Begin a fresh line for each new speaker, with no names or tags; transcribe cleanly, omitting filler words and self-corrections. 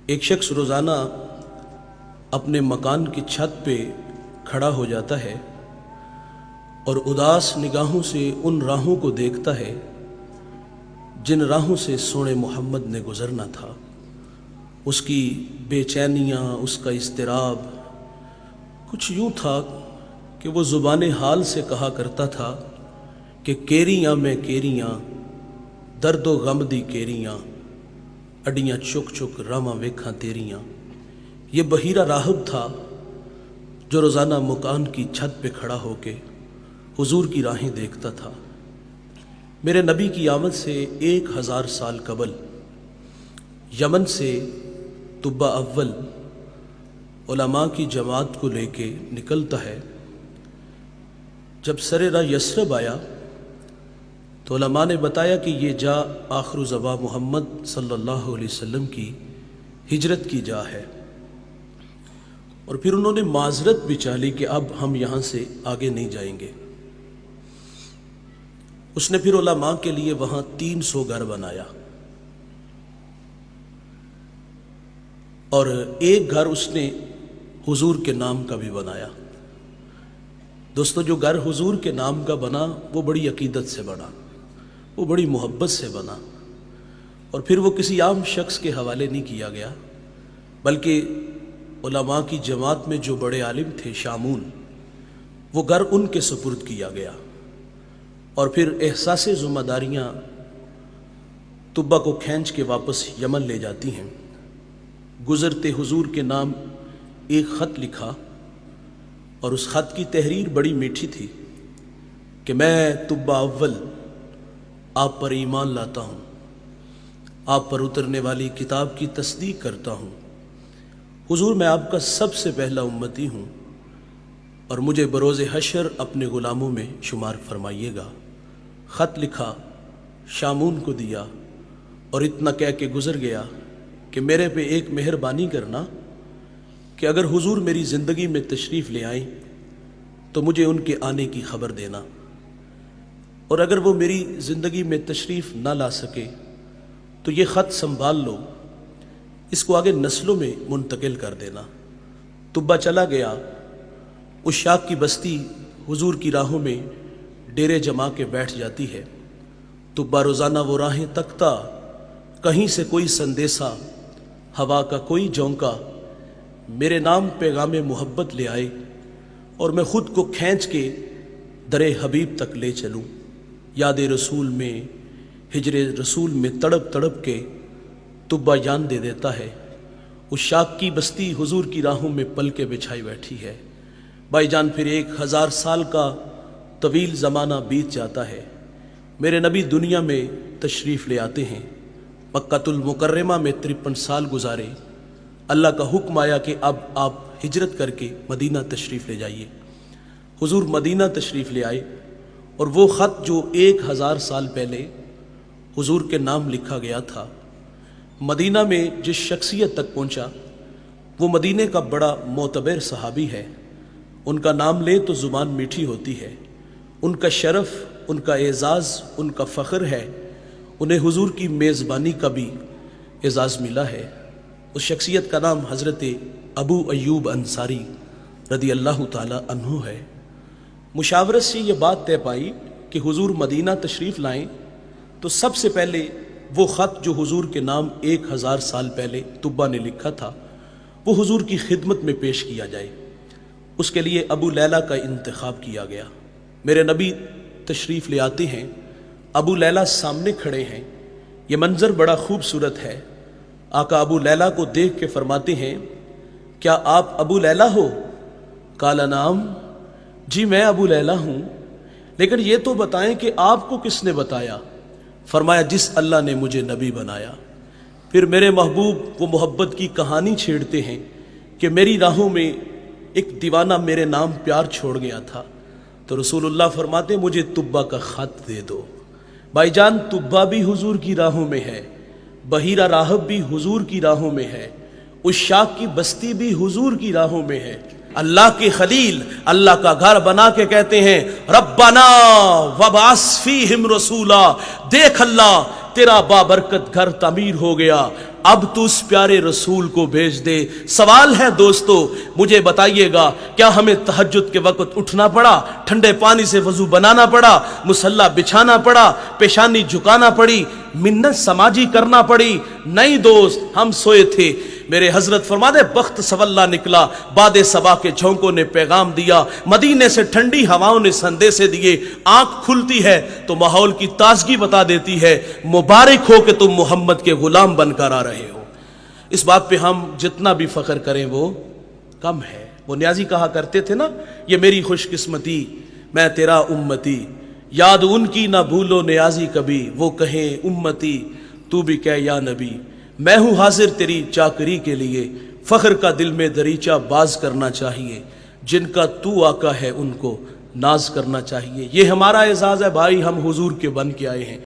ایک شخص روزانہ اپنے مکان کی چھت پہ کھڑا ہو جاتا ہے اور اداس نگاہوں سے ان راہوں کو دیکھتا ہے جن راہوں سے سونے محمد نے گزرنا تھا۔ اس کی بے چینیاں، اس کا اضطراب کچھ یوں تھا کہ وہ زبان حال سے کہا کرتا تھا کہ کیریاں میں کیریاں، درد و غم دی کیریاں، اڈیاں چک چک راواں ویکھاں تیریاں۔ یہ بحیرہ راہب تھا جو روزانہ مکان کی چھت پہ کھڑا ہو کے حضور کی راہیں دیکھتا تھا۔ میرے نبی کی آمد سے 1000 سال قبل یمن سے طبہ اول علماء کی جماعت کو لے کے نکلتا ہے۔ جب سر راہ یثرب آیا تو علماء نے بتایا کہ یہ جا آخر الزماں محمد صلی اللہ علیہ وسلم کی ہجرت کی جا ہے، اور پھر انہوں نے معذرت بھی چالی کہ اب ہم یہاں سے آگے نہیں جائیں گے۔ اس نے پھر علماء کے لیے وہاں 300 گھر بنایا، اور ایک گھر اس نے حضور کے نام کا بھی بنایا۔ دوستو، جو گھر حضور کے نام کا بنا وہ بڑی عقیدت سے بنا، وہ بڑی محبت سے بنا، اور پھر وہ کسی عام شخص کے حوالے نہیں کیا گیا، بلکہ علماء کی جماعت میں جو بڑے عالم تھے شامون، وہ گھر ان کے سپرد کیا گیا۔ اور پھر احساس ذمہ داریاں طبہ کو کھینچ کے واپس یمن لے جاتی ہیں۔ گزرتے حضور کے نام ایک خط لکھا، اور اس خط کی تحریر بڑی میٹھی تھی کہ میں طبہ اول آپ پر ایمان لاتا ہوں، آپ پر اترنے والی کتاب کی تصدیق کرتا ہوں۔ حضور، میں آپ کا سب سے پہلا امتی ہوں، اور مجھے بروز حشر اپنے غلاموں میں شمار فرمائیے گا۔ خط لکھا، شامون کو دیا، اور اتنا کہہ کے گزر گیا کہ میرے پہ ایک مہربانی کرنا کہ اگر حضور میری زندگی میں تشریف لے آئیں تو مجھے ان کے آنے کی خبر دینا، اور اگر وہ میری زندگی میں تشریف نہ لا سکے تو یہ خط سنبھال لو، اس کو آگے نسلوں میں منتقل کر دینا۔ طبہ چلا گیا۔ اس شاخ کی بستی حضور کی راہوں میں ڈیرے جما کے بیٹھ جاتی ہے۔ طبہ روزانہ وہ راہیں تکتا، کہیں سے کوئی سندیسا، ہوا کا کوئی جھونکا میرے نام پیغام محبت لے آئے، اور میں خود کو کھینچ کے در حبیب تک لے چلوں۔ یاد رسول میں، ہجر رسول میں تڑپ تڑپ کے طبہ جان دے دیتا ہے۔ اس شاخ کی بستی حضور کی راہوں میں پل کے بچھائی بیٹھی ہے۔ بھائی جان، پھر 1000 سال کا طویل زمانہ بیت جاتا ہے۔ میرے نبی دنیا میں تشریف لے آتے ہیں۔ مکۃ المکرمہ میں 53 سال گزارے۔ اللہ کا حکم آیا کہ اب آپ ہجرت کر کے مدینہ تشریف لے جائیے۔ حضور مدینہ تشریف لے آئے، اور وہ خط جو 1000 سال پہلے حضور کے نام لکھا گیا تھا، مدینہ میں جس شخصیت تک پہنچا وہ مدینے کا بڑا معتبر صحابی ہے۔ ان کا نام لے تو زبان میٹھی ہوتی ہے۔ ان کا شرف، ان کا اعزاز، ان کا فخر ہے۔ انہیں حضور کی میزبانی کا بھی اعزاز ملا ہے۔ اس شخصیت کا نام حضرت ابو ایوب انصاری رضی اللہ تعالی عنہ ہے۔ مشاورت سے یہ بات طے پائی کہ حضور مدینہ تشریف لائیں تو سب سے پہلے وہ خط جو حضور کے نام 1000 سال پہلے طبہ نے لکھا تھا وہ حضور کی خدمت میں پیش کیا جائے۔ اس کے لیے ابو لیلہ کا انتخاب کیا گیا۔ میرے نبی تشریف لے آتے ہیں، ابو لیلہ سامنے کھڑے ہیں۔ یہ منظر بڑا خوبصورت ہے۔ آقا ابو لیلہ کو دیکھ کے فرماتے ہیں، کیا آپ ابو لیلہ ہو؟ قال نعم، جی میں ابو لیلہ ہوں، لیکن یہ تو بتائیں کہ آپ کو کس نے بتایا؟ فرمایا، جس اللہ نے مجھے نبی بنایا۔ پھر میرے محبوب وہ محبت کی کہانی چھیڑتے ہیں کہ میری راہوں میں ایک دیوانہ میرے نام پیار چھوڑ گیا تھا، تو رسول اللہ فرماتے مجھے طبہ کا خط دے دو۔ بھائی جان، طبہ بھی حضور کی راہوں میں ہے، بحیرہ راہب بھی حضور کی راہوں میں ہے، اس شاخ کی بستی بھی حضور کی راہوں میں ہے۔ اللہ کے خلیل اللہ کا گھر بنا کے کہتے ہیں، ربنا وابعث فیہم رسولا، دیکھ اللہ تیرا بابرکت گھر تعمیر ہو گیا، اب تو اس پیارے رسول کو بھیج دے۔ سوال ہے دوستو مجھے بتائیے گا، کیا ہمیں تہجد کے وقت اٹھنا پڑا، ٹھنڈے پانی سے وضو بنانا پڑا، مصلی بچھانا پڑا، پیشانی جھکانا پڑی، منت سماجی کرنا پڑی؟ نہیں دوست، ہم سوئے تھے۔ میرے حضرت فرماتے بخت سولہ نکلا، باد صبا کے جھونکوں نے پیغام دیا، مدینے سے ٹھنڈی ہواؤں نے سندیسے دیے، آنکھ کھلتی ہے تو ماحول کی تازگی بتا دیتی ہے، مبارک ہو کہ تم محمد کے غلام بن کر آ رہے ہو۔ اس بات پہ ہم جتنا بھی فخر کریں وہ کم ہے۔ وہ نیازی کہا کرتے تھے نا، یہ میری خوش قسمتی میں تیرا امتی، یاد ان کی نہ بھولو نیازی کبھی، وہ کہیں امتی تو بھی کہہ یا نبی، میں ہوں حاضر تیری چاکری کے لیے، فخر کا دل میں دریچہ باز کرنا چاہیے، جن کا تو آقا ہے ان کو ناز کرنا چاہیے۔ یہ ہمارا اعزاز ہے بھائی، ہم حضور کے بن کے آئے ہیں۔